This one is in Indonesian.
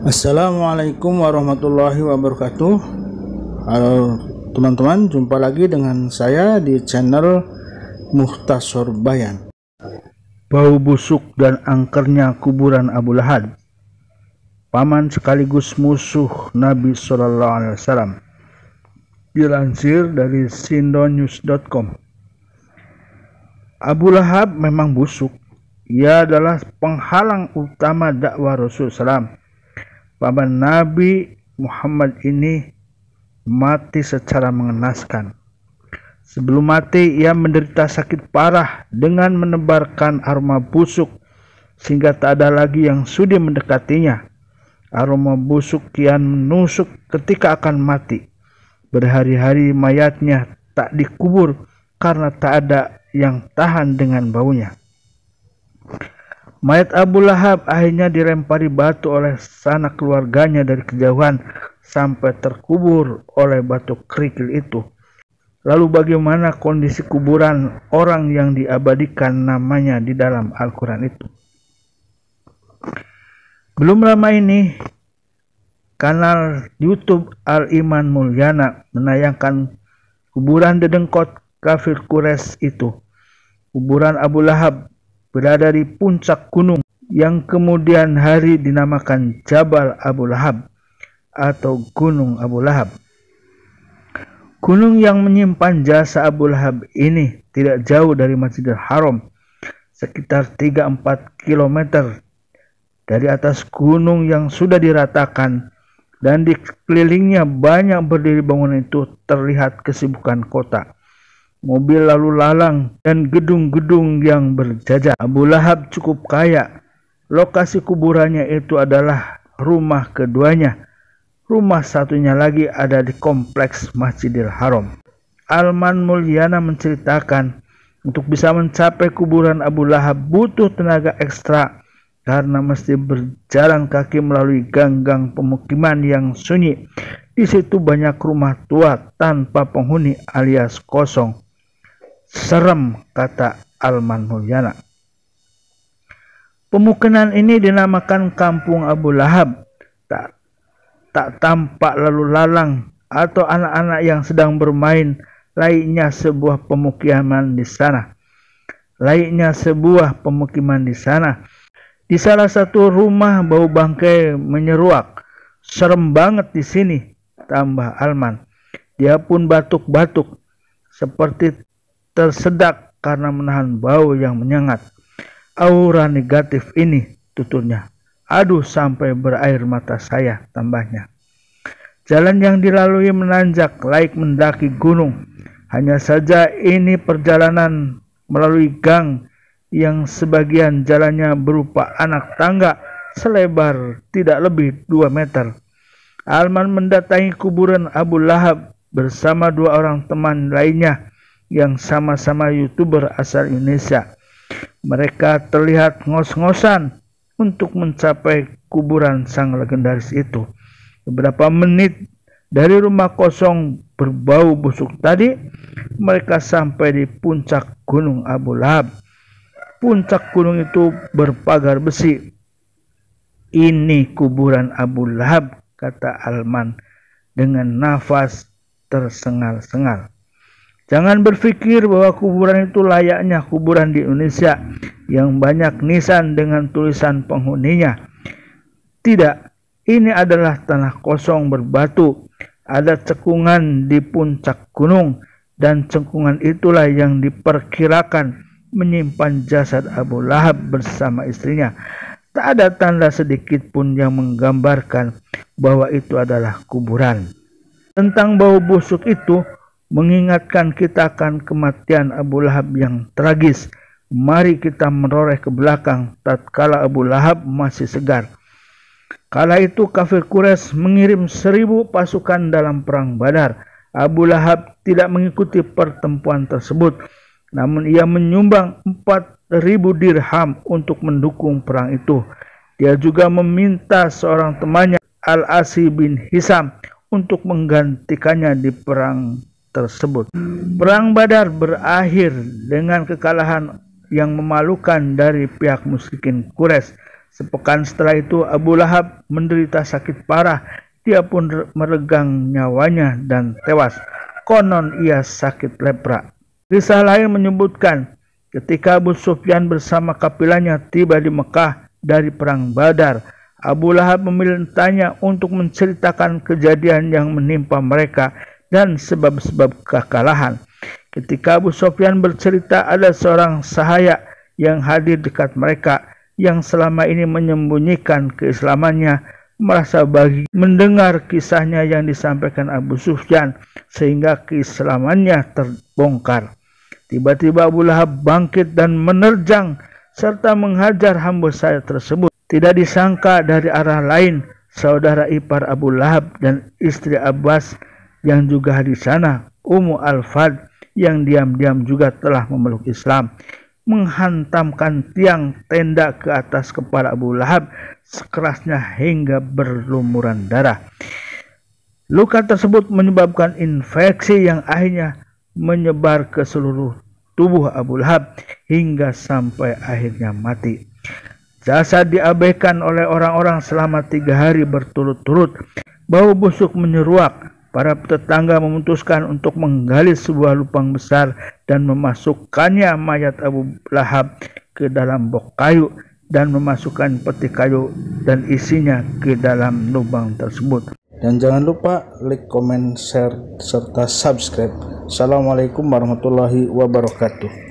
Assalamualaikum warahmatullahi wabarakatuh. Halo teman-teman, jumpa lagi dengan saya di channel Mukhtasar Bayan. Bau busuk dan angkernya kuburan Abu Lahab, paman sekaligus musuh Nabi SAW. Dilansir dari sindonews.com. Abu Lahab memang busuk. Ia adalah penghalang utama dakwah Rasulullah SAW. Paman Nabi Muhammad ini mati secara mengenaskan. Sebelum mati, ia menderita sakit parah dengan menebarkan aroma busuk sehingga tak ada lagi yang sudi mendekatinya. Aroma busuk kian menusuk ketika akan mati. Berhari-hari mayatnya tak dikubur karena tak ada yang tahan dengan baunya. Mayat Abu Lahab akhirnya dilempari batu oleh sanak keluarganya dari kejauhan sampai terkubur oleh batu kerikil itu. Lalu bagaimana kondisi kuburan orang yang diabadikan namanya di dalam Al-Quran itu? Belum lama ini, kanal YouTube Al-Iman Mulyana menayangkan kuburan dedengkot kafir Quraisy itu. Kuburan Abu Lahab berada di puncak gunung yang kemudian hari dinamakan Jabal Abu Lahab atau Gunung Abu Lahab. Gunung yang menyimpan jasa Abu Lahab ini tidak jauh dari Masjidil Haram, sekitar 3-4 km dari atas gunung yang sudah diratakan, dan di kelilingnya banyak berdiri bangunan itu terlihat kesibukan kota. Mobil lalu lalang dan gedung-gedung yang berjajar. Abu Lahab cukup kaya. Lokasi kuburannya itu adalah rumah keduanya. Rumah satunya lagi ada di kompleks Masjidil Haram. Alman Mulyana menceritakan, untuk bisa mencapai kuburan Abu Lahab butuh tenaga ekstra karena mesti berjalan kaki melalui gang-gang pemukiman yang sunyi. Di situ banyak rumah tua tanpa penghuni alias kosong. Serem, kata Alman Mulyana. Pemukiman ini dinamakan Kampung Abu Lahab. Tak tampak lalu lalang atau anak-anak yang sedang bermain. Layaknya sebuah pemukiman di sana. Di salah satu rumah bau bangkai menyeruak. Serem banget di sini, tambah Alman. Dia pun batuk-batuk seperti tersedak karena menahan bau yang menyengat. Aura negatif ini, tuturnya. Aduh, sampai berair mata saya, tambahnya. Jalan yang dilalui menanjak layaknya mendaki gunung. Hanya saja ini perjalanan melalui gang yang sebagian jalannya berupa anak tangga selebar tidak lebih 2 meter. Alman mendatangi kuburan Abu Lahab bersama 2 orang teman lainnya yang sama-sama YouTuber asal Indonesia. Mereka terlihat ngos-ngosan untuk mencapai kuburan sang legendaris itu. Beberapa menit dari rumah kosong berbau busuk tadi, mereka sampai di puncak Gunung Abu Lahab. Puncak gunung itu berpagar besi. Ini kuburan Abu Lahab, kata Alman dengan nafas tersengal-sengal. Jangan berpikir bahwa kuburan itu layaknya kuburan di Indonesia yang banyak nisan dengan tulisan penghuninya. Tidak, ini adalah tanah kosong berbatu. Ada cekungan di puncak gunung, dan cekungan itulah yang diperkirakan menyimpan jasad Abu Lahab bersama istrinya. Tak ada tanda sedikit pun yang menggambarkan bahwa itu adalah kuburan. Tentang bau busuk itu mengingatkan kita akan kematian Abu Lahab yang tragis. Mari kita menoleh ke belakang tatkala Abu Lahab masih segar. Kala itu kafir Quraisy mengirim 1000 pasukan dalam perang Badar. Abu Lahab tidak mengikuti pertempuran tersebut, namun ia menyumbang 4.000 dirham untuk mendukung perang itu. Dia juga meminta seorang temannya, Al-Asi bin Hisam, untuk menggantikannya di perang tersebut. Perang Badar berakhir dengan kekalahan yang memalukan dari pihak musyrikin Quraisy. Sepekan setelah itu Abu Lahab menderita sakit parah. Dia pun meregang nyawanya dan tewas. Konon ia sakit lepra. Kisah lain menyebutkan ketika Abu Sufyan bersama kabilahnya tiba di Mekah dari perang Badar, Abu Lahab memintanya untuk menceritakan kejadian yang menimpa mereka dan sebab-sebab kekalahan. Ketika Abu Sufyan bercerita, ada seorang sahaya yang hadir dekat mereka yang selama ini menyembunyikan keislamannya, merasa bagi mendengar kisahnya yang disampaikan Abu Sufyan sehingga keislamannya terbongkar. Tiba-tiba Abu Lahab bangkit dan menerjang serta menghajar hamba saya tersebut. Tidak disangka dari arah lain, saudara ipar Abu Lahab dan istri Abbas yang juga di sana, Ummu Al-Fad, yang diam-diam juga telah memeluk Islam, menghantamkan tiang tenda ke atas kepala Abu Lahab sekerasnya hingga berlumuran darah. Luka tersebut menyebabkan infeksi yang akhirnya menyebar ke seluruh tubuh Abu Lahab hingga sampai akhirnya mati. Jasad diabaikan oleh orang-orang selama 3 hari berturut-turut. Bau busuk menyeruak. Para tetangga memutuskan untuk menggali sebuah lubang besar dan memasukkannya mayat Abu Lahab ke dalam bok kayu dan memasukkan peti kayu dan isinya ke dalam lubang tersebut. Dan jangan lupa like, comment, share, serta subscribe. Assalamualaikum warahmatullahi wabarakatuh.